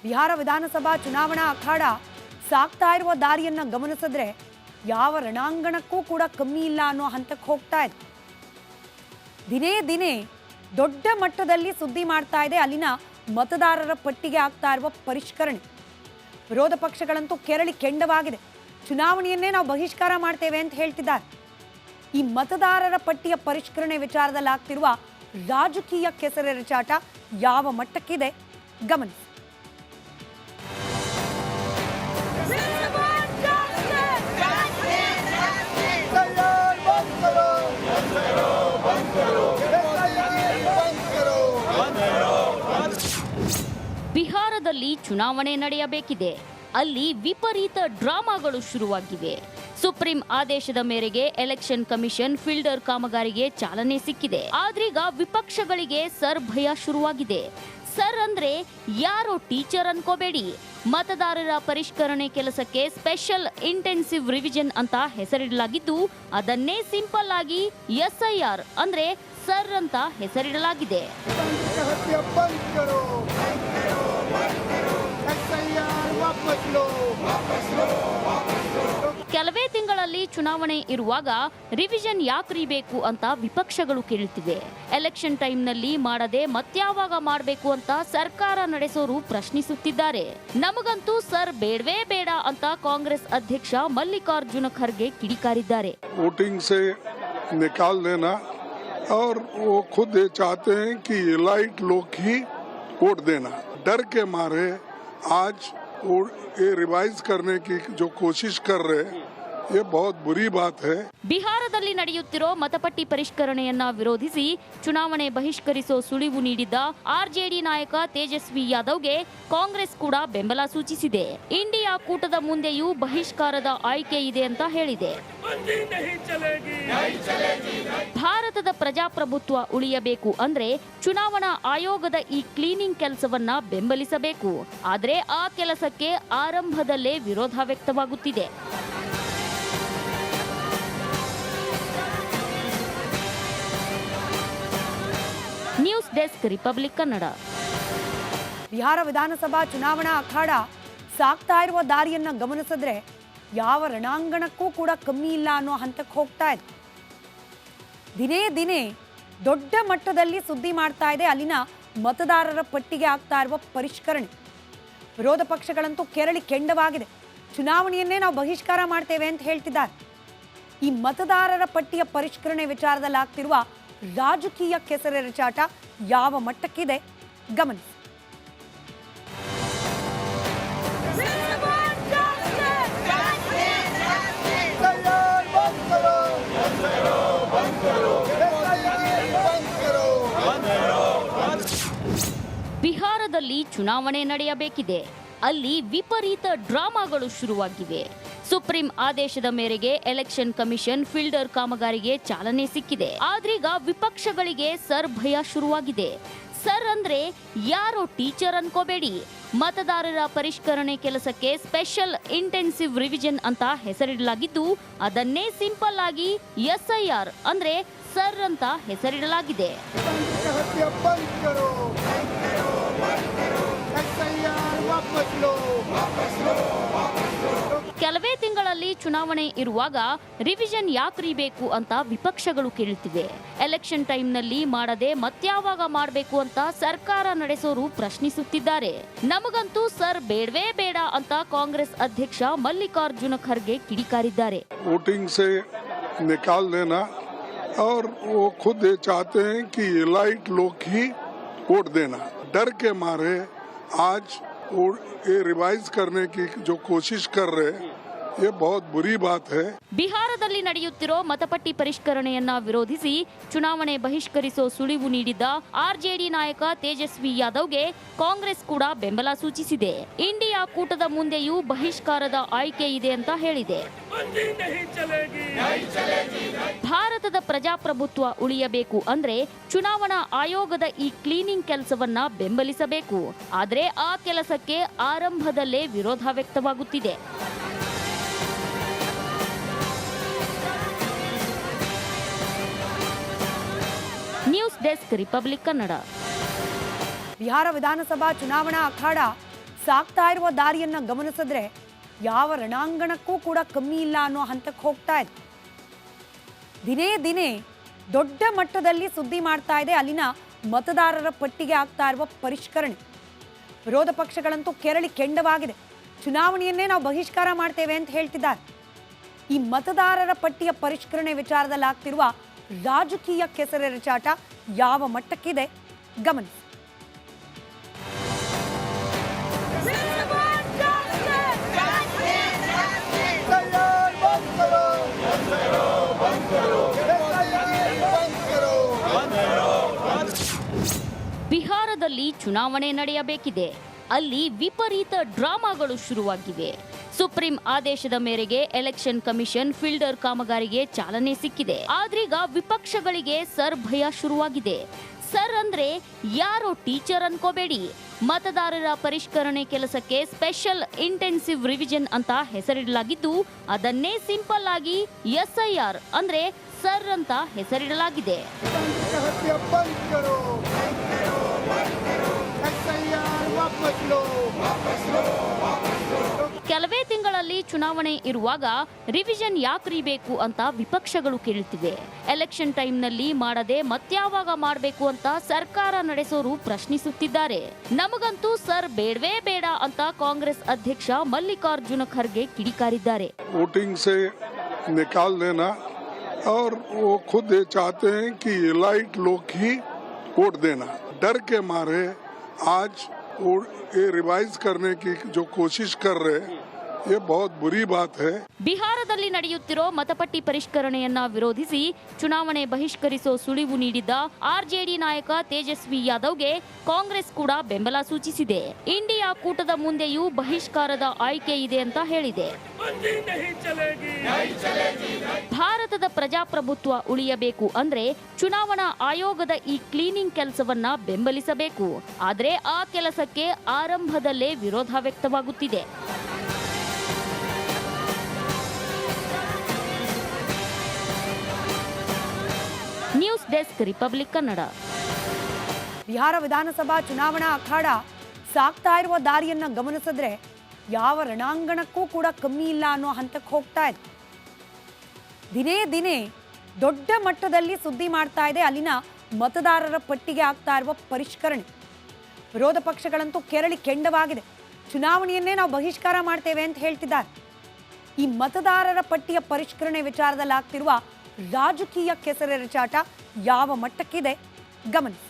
ಬಿಹಾರ ವಿಧಾನಸಭಾ ಚುನಾವಣಾ ಅಖಾಡ ಸಾಗ್ತಾ ಇರುವ ದಾರಿಯನ್ನ ಗಮನಿಸಿದ್ರೆ ಯಾವ ರಣಾಂಗಣಕ್ಕೂ ಕೂಡ ಕಮ್ಮಿ ಇಲ್ಲ ಅನ್ನೋ ಹಂತಕ್ಕೆ ಹೋಗ್ತಾ ಇದೆ. ದಿನೇ ದಿನೇ ದೊಡ್ಡ ಮಟ್ಟದಲ್ಲಿ ಸುದ್ದಿ ಮಾಡ್ತಾ ಇದೆ ಅಲ್ಲಿನ ಮತದಾರರ ಪಟ್ಟಿಗೆ ಆಗ್ತಾ ಇರುವ ಪರಿಷ್ಕರಣೆ. ವಿರೋಧ ಪಕ್ಷಗಳಂತೂ ಕೆರಳಿ ಕೆಂಡವಾಗಿದೆ. ಚುನಾವಣೆಯನ್ನೇ ನಾವು ಬಹಿಷ್ಕಾರ ಮಾಡ್ತೇವೆ ಅಂತ ಹೇಳ್ತಿದ್ದಾರೆ. ಈ ಮತದಾರರ ಪಟ್ಟಿಯ ಪರಿಷ್ಕರಣೆ ವಿಚಾರದಲ್ಲಿ ಆಗ್ತಿರುವ ರಾಜಕೀಯ ಕೆಸರೆರಚಾಟ ಯಾವ ಮಟ್ಟಕ್ಕಿದೆ ಗಮನಿಸಿ. ಬಿಹಾರದಲ್ಲಿ ಚುನಾವಣೆ ನಡೆಯಬೇಕಿದೆ. ಅಲ್ಲಿ ವಿಪರೀತ ಡ್ರಾಮಾಗಳು ಶುರುವಾಗಿವೆ. ಸುಪ್ರೀಂ ಆದೇಶದ ಮೇರೆಗೆ ಎಲೆಕ್ಷನ್ ಕಮಿಷನ್ ಫಿಲ್ಟರ್ ಕಾಮಗಾರಿಗೆ ಚಾಲನೆ ಸಿಕ್ಕಿದೆ. ಆದ್ರೀಗ ವಿಪಕ್ಷಗಳಿಗೆ ಸರ್ ಭಯ ಶುರುವಾಗಿದೆ. ಸರ್ ಅಂದ್ರೆ ಯಾರೋ ಟೀಚರ್ ಅನ್ಕೋಬೇಡಿ. ಮತದಾರರ ಪರಿಷ್ಕರಣೆ ಕೆಲಸಕ್ಕೆ ಸ್ಪೆಷಲ್ ಇಂಟೆನ್ಸಿವ್ ರಿವಿಷನ್ ಅಂತ ಹೆಸರಿಡಲಾಗಿದ್ದು, ಅದನ್ನೇ ಸಿಂಪಲ್ ಆಗಿ SIR ಅಂದ್ರೆ ಸರ್ ಅಂತ ಹೆಸರಿಡಲಾಗಿದೆ. ಕೆಲವೇ ತಿಂಗಳಲ್ಲಿ ಚುನಾವಣೆ ಇರುವಾಗ ರಿವಿಷನ್ ಯಾಕ್ರಿ ಬೇಕು ಅಂತ ವಿಪಕ್ಷಗಳು ಕೇಳುತ್ತಿವೆ. ಎಲೆಕ್ಷನ್ ಟೈಮ್ನಲ್ಲಿ ಮಾಡದೆ ಮತ್ಯಾವಾಗ ಮಾಡಬೇಕು ಅಂತ ಸರ್ಕಾರ ನಡೆಸೋರು ಪ್ರಶ್ನಿಸುತ್ತಿದ್ದಾರೆ. ನಮಗಂತೂ ಸರ್ ಬೇಡವೇ ಬೇಡ ಅಂತ ಕಾಂಗ್ರೆಸ್ ಅಧ್ಯಕ್ಷ ಮಲ್ಲಿಕಾರ್ಜುನ ಖರ್ಗೆ ಕಿಡಿಕಾರಿದ್ದಾರೆ. वोटिंग से निकाल देना और वो खुद ये चाहते हैं कि इलाइट लोग ही वोट देना. डर के मारे आज वो ये रिवाइज करने की जो कोशिश कर रहे हैं, ये बहुत बुरी बात है. ಬಿಹಾರದಲ್ಲಿ ನಡೆಯುತ್ತಿರೋ ಮತಪಟ್ಟಿ ಪರಿಷ್ಕರಣೆಯನ್ನ ವಿರೋಧಿಸಿ ಚುನಾವಣೆ ಬಹಿಷ್ಕರಿಸೋ ಸುಳಿವು ನೀಡಿದ್ದ RJD ನಾಯಕ ತೇಜಸ್ವಿ ಯಾದವ್ಗೆ ಕಾಂಗ್ರೆಸ್ ಕೂಡ ಬೆಂಬಲ ಸೂಚಿಸಿದೆ. ಇಂಡಿಯಾ ಕೂಟದ ಮುಂದೆಯೂ ಬಹಿಷ್ಕಾರದ ಆಯ್ಕೆ ಇದೆ ಅಂತ ಹೇಳಿದೆ. ಭಾರತದ ಪ್ರಜಾಪ್ರಭುತ್ವ ಉಳಿಯಬೇಕು ಅಂದ್ರೆ ಚುನಾವಣಾ ಆಯೋಗದ ಈ ಕ್ಲೀನಿಂಗ್ ಕೆಲಸವನ್ನ ಬೆಂಬಲಿಸಬೇಕು. ಆದ್ರೆ ಆ ಕೆಲಸಕ್ಕೆ ಆರಂಭದಲ್ಲೇ ವಿರೋಧ ವ್ಯಕ್ತವಾಗುತ್ತಿದೆ. News desk republic Kannada. Bihar ವಿಧಾನಸಭಾ ಚುನಾವಣಾ ಅಖಾಡ ಸಾಗ್ತಾ ಇರುವ ದಾರಿಯನ್ನ ಗಮನಿಸಿದ್ರೆ ಯಾವ ರಣಾಂಗಣಕ್ಕೂ ಕೂಡ ಕಮ್ಮಿ ಇಲ್ಲ ಅನ್ನೋ ಹಂತಕ್ಕೆ ಹೋಗ್ತಾ ಇದೆ. ದಿನೇ ದಿನೇ ದೊಡ್ಡ ಮಟ್ಟದಲ್ಲಿ ಸುದ್ದಿ ಮಾಡ್ತಾ ಇದೆ ಅಲ್ಲಿನ ಮತದಾರರ ಪಟ್ಟಿಗೆ ಆಗ್ತಾ ಇರುವ ಪರಿಷ್ಕರಣೆ. ವಿರೋಧ ಪಕ್ಷಗಳಂತೂ ಕೆರಳಿ ಕೆಂಡವಾಗಿದೆ. ಚುನಾವಣೆಯನ್ನೇ ನಾವು ಬಹಿಷ್ಕಾರ ಮಾಡ್ತೇವೆ ಅಂತ ಹೇಳ್ತಿದ್ದಾರೆ. ಈ ಮತದಾರರ ಪಟ್ಟಿಯ ಪರಿಷ್ಕರಣೆ ವಿಚಾರದಲ್ಲಿ ಆಗ್ತಿರುವ ರಾಜಕೀಯ ಕೆಸರೆರಚಾಟ ಯಾವ ಮಟ್ಟಕ್ಕಿದೆ ಗಮನಿಸಿ. ಬಿಹಾರದಲ್ಲಿ ಚುನಾವಣೆ ನಡೆಯಬೇಕಿದೆ. ಅಲ್ಲಿ ವಿಪರೀತ ಡ್ರಾಮಾಗಳು ಶುರುವಾಗಿವೆ. ಸುಪ್ರೀಂ ಆದೇಶದ ಮೇರೆಗೆ ಎಲೆಕ್ಷನ್ ಕಮಿಷನ್ ಫಿಲ್ಟರ್ ಕಾಮಗಾರಿಗೆ ಚಾಲನೆ ಸಿಕ್ಕಿದೆ. ಆದ್ರೀಗ ವಿಪಕ್ಷಗಳಿಗೆ ಸರ್ ಭಯ ಶುರುವಾಗಿದೆ. ಸರ್ ಅಂದ್ರೆ ಯಾರೋ ಟೀಚರ್ ಅನ್ಕೋಬೇಡಿ. ಮತದಾರರ ಪರಿಷ್ಕರಣೆ ಕೆಲಸಕ್ಕೆ ಸ್ಪೆಷಲ್ ಇಂಟೆನ್ಸಿವ್ ರಿವಿಷನ್ ಅಂತ ಹೆಸರಿಡಲಾಗಿದ್ದು, ಅದನ್ನೇ ಸಿಂಪಲ್ ಆಗಿ SIR ಅಂದ್ರೆ ಸರ್ ಅಂತ ಹೆಸರಿಡಲಾಗಿದೆ. ಕೆಲವೇ ತಿಂಗಳಲ್ಲಿ ಚುನಾವಣೆ ಇರುವಾಗ ರಿವಿಷನ್ ಯಾಕ್ರಿ ಬೇಕು ಅಂತ ವಿಪಕ್ಷಗಳು ಕೇಳುತ್ತಿವೆ. ಎಲೆಕ್ಷನ್ ಟೈಮ್ನಲ್ಲಿ ಮಾಡದೆ ಮತ್ಯಾವಾಗ ಮಾಡಬೇಕು ಅಂತ ಸರ್ಕಾರ ನಡೆಸೋರು ಪ್ರಶ್ನಿಸುತ್ತಿದ್ದಾರೆ. ನಮಗಂತೂ ಸರ್ ಬೇಡವೇ ಬೇಡ ಅಂತ ಕಾಂಗ್ರೆಸ್ ಅಧ್ಯಕ್ಷ ಮಲ್ಲಿಕಾರ್ಜುನ ಖರ್ಗೆ ಕಿಡಿಕಾರಿದ್ದಾರೆ. वोटिंग से निकाल देना और वो खुद ये चाहते हैं कि इलाइट लोग ही वोट देना. डर के मारे आज वो ये रिवाइज करने की जो कोशिश कर रहे हैं, ये बहुत बुरी बात है. ಬಿಹಾರದಲ್ಲಿ ನಡೆಯುತ್ತಿರೋ ಮತಪಟ್ಟಿ ಪರಿಷ್ಕರಣೆಯನ್ನ ವಿರೋಧಿಸಿ ಚುನಾವಣೆ ಬಹಿಷ್ಕರಿಸೋ ಸುಳಿವು ನೀಡಿದ್ದ RJD ನಾಯಕ ತೇಜಸ್ವಿ ಯಾದವ್ಗೆ ಕಾಂಗ್ರೆಸ್ ಕೂಡ ಬೆಂಬಲ ಸೂಚಿಸಿದೆ. ಇಂಡಿಯಾ ಕೂಟದ ಮುಂದೆಯೂ ಬಹಿಷ್ಕಾರದ ಆಯ್ಕೆ ಇದೆ ಅಂತ ಹೇಳಿದೆ. ಭಾರತದ ಪ್ರಜಾಪ್ರಭುತ್ವ ಉಳಿಯಬೇಕು ಅಂದ್ರೆ ಚುನಾವಣಾ ಆಯೋಗದ ಈ ಕ್ಲೀನಿಂಗ್ ಕೆಲಸವನ್ನ ಬೆಂಬಲಿಸಬೇಕು. ಆದ್ರೆ ಆ ಕೆಲಸಕ್ಕೆ ಆರಂಭದಲ್ಲೇ ವಿರೋಧ ವ್ಯಕ್ತವಾಗುತ್ತಿದೆ. News desk republic Kannada. Bihar ವಿಧಾನಸಭಾ ಚುನಾವಣಾ ಅಖಾಡ ಸಾಗ್ತಾ ಇರುವ ದಾರಿಯನ್ನ ಗಮನಿಸಿದ್ರೆ ಯಾವ ರಣಾಂಗಣಕ್ಕೂ ಕೂಡ ಕಮ್ಮಿ ಇಲ್ಲ ಅನ್ನೋ ಹಂತಕ್ಕೆ ಹೋಗ್ತಾ ಇದೆ. ದಿನೇ ದಿನೇ ದೊಡ್ಡ ಮಟ್ಟದಲ್ಲಿ ಸುದ್ದಿ ಮಾಡ್ತಾ ಇದೆ ಅಲ್ಲಿನ ಮತದಾರರ ಪಟ್ಟಿಗೆ ಆಗ್ತಾ ಇರುವ ಪರಿಷ್ಕರಣೆ. ವಿರೋಧ ಪಕ್ಷಗಳಂತೂ ಕೆರಳಿ ಕೆಂಡವಾಗಿದೆ. ಚುನಾವಣೆಯನ್ನೇ ನಾವು ಬಹಿಷ್ಕಾರ ಮಾಡ್ತೇವೆ ಅಂತ ಹೇಳ್ತಿದ್ದಾರೆ. ಈ ಮತದಾರರ ಪಟ್ಟಿಯ ಪರಿಷ್ಕರಣೆ ವಿಚಾರದಲ್ಲಿ ಆಗ್ತಿರುವ ರಾಜಕೀಯ ಕೆಸರೆರಚಾಟ ಯಾವ ಮಟ್ಟಕ್ಕಿದೆ ಗಮನಿಸಿ. ಬಿಹಾರದಲ್ಲಿ ಚುನಾವಣೆ ನಡೆಯಬೇಕಿದೆ. ಅಲ್ಲಿ ವಿಪರೀತ ಡ್ರಾಮಾಗಳು ಶುರುವಾಗಿವೆ. ಸುಪ್ರೀಂ ಆದೇಶದ ಮೇರೆಗೆ ಎಲೆಕ್ಷನ್ ಕಮಿಷನ್ ಫಿಲ್ಡರ್ ಕಾಮಗಾರಿಗೆ ಚಾಲನೆ ಸಿಕ್ಕಿದೆ. ಆದ್ರೀಗ ವಿಪಕ್ಷಗಳಿಗೆ ಸರ್ ಭಯ ಶುರುವಾಗಿದೆ. ಸರ್ ಅಂದ್ರೆ ಯಾರೋ ಟೀಚರ್ ಅನ್ಕೋಬೇಡಿ. ಮತದಾರರ ಪರಿಷ್ಕರಣೆ ಕೆಲಸಕ್ಕೆ ಸ್ಪೆಷಲ್ ಇಂಟೆನ್ಸಿವ್ ರಿವಿಷನ್ ಅಂತ ಹೆಸರಿಡಲಾಗಿದ್ದು ಅದನ್ನೇ ಸಿಂಪಲ್ ಆಗಿ SIR ಅಂದ್ರೆ ಸರ್ ಅಂತ ಹೆಸರಿಡಲಾಗಿದೆ. ಕೆಲವೇ ತಿಂಗಳಲ್ಲಿ ಚುನಾವಣೆ ಇರುವಾಗ ರಿವಿಷನ್ ಯಾಕ್ರಿ ಬೇಕು ಅಂತ ವಿಪಕ್ಷಗಳು ಕೇಳುತ್ತಿವೆ. ಎಲೆಕ್ಷನ್ ಟೈಮ್ನಲ್ಲಿ ಮಾಡದೆ ಮತ್ಯಾವಾಗ ಮಾಡಬೇಕು ಅಂತ ಸರ್ಕಾರ ನಡೆಸೋರು ಪ್ರಶ್ನಿಸುತ್ತಿದ್ದಾರೆ. ನಮಗಂತೂ ಸರ್ ಬೇಡವೇ ಬೇಡ ಅಂತ ಕಾಂಗ್ರೆಸ್ ಅಧ್ಯಕ್ಷ ಮಲ್ಲಿಕಾರ್ಜುನ ಖರ್ಗೆ ಕಿಡಿಕಾರಿದ್ದಾರೆ. वोटिंग से निकाल देना और वो खुद ये चाहते हैं कि एलाइट लोग ही वोट देना। डर के मारे आज वो ये रिवाइज करने की जो कोशिश कर रहे हैं ये बहुत बुरी बात है. ಬಿಹಾರದಲ್ಲಿ ನಡೆಯುತ್ತಿರೋ ಮತಪಟ್ಟಿ ಪರಿಷ್ಕರಣೆಯನ್ನ ವಿರೋಧಿಸಿ ಚುನಾವಣೆ ಬಹಿಷ್ಕರಿಸೋ ಸುಳಿವು ನೀಡಿದ್ದ RJD ನಾಯಕ ತೇಜಸ್ವಿ ಯಾದವ್ಗೆ ಕಾಂಗ್ರೆಸ್ ಕೂಡ ಬೆಂಬಲ ಸೂಚಿಸಿದೆ. ಇಂಡಿಯಾ ಕೂಟದ ಮುಂದೆಯೂ ಬಹಿಷ್ಕಾರದ ಆಯ್ಕೆ ಇದೆ ಅಂತ ಹೇಳಿದೆ. ಭಾರತದ ಪ್ರಜಾಪ್ರಭುತ್ವ ಉಳಿಯಬೇಕು ಅಂದ್ರೆ ಚುನಾವಣಾ ಆಯೋಗದ ಈ ಕ್ಲೀನಿಂಗ್ ಕೆಲಸವನ್ನ ಬೆಂಬಲಿಸಬೇಕು. ಆದ್ರೆ ಆ ಕೆಲಸಕ್ಕೆ ಆರಂಭದಲ್ಲೇ ವಿರೋಧ ವ್ಯಕ್ತವಾಗುತ್ತಿದೆ. News desk republic Kannada. Bihar ವಿಧಾನಸಭಾ ಚುನಾವಣಾ ಅಖಾಡ ಸಾಗ್ತಾ ಇರುವ ದಾರಿಯನ್ನ ಗಮನಿಸಿದ್ರೆ ಯಾವ ರಣಾಂಗಣಕ್ಕೂ ಕೂಡ ಕಮ್ಮಿ ಇಲ್ಲ ಅನ್ನೋ ಹಂತಕ್ಕೆ ಹೋಗ್ತಾ ಇದೆ. ದಿನೇ ದಿನೇ ದೊಡ್ಡ ಮಟ್ಟದಲ್ಲಿ ಸುದ್ದಿ ಮಾಡ್ತಾ ಇದೆ ಅಲ್ಲಿನ ಮತದಾರರ ಪಟ್ಟಿಗೆ ಆಗ್ತಾ ಇರುವ ಪರಿಷ್ಕರಣೆ. ವಿರೋಧ ಪಕ್ಷಗಳಂತೂ ಕೆರಳಿ ಕೆಂಡವಾಗಿದೆ. ಚುನಾವಣೆಯನ್ನೇ ನಾವು ಬಹಿಷ್ಕಾರ ಮಾಡ್ತೇವೆ ಅಂತ ಹೇಳ್ತಿದ್ದಾರೆ. ಈ ಮತದಾರರ ಪಟ್ಟಿಯ ಪರಿಷ್ಕರಣೆ ವಿಚಾರದಲ್ಲಿ ಆಗ್ತಿರುವ ರಾಜಕೀಯ ಕೆಸರೆರಚಾಟ ಯಾವ ಮಟ್ಟಕ್ಕಿದೆ ಗಮನಿಸಿ.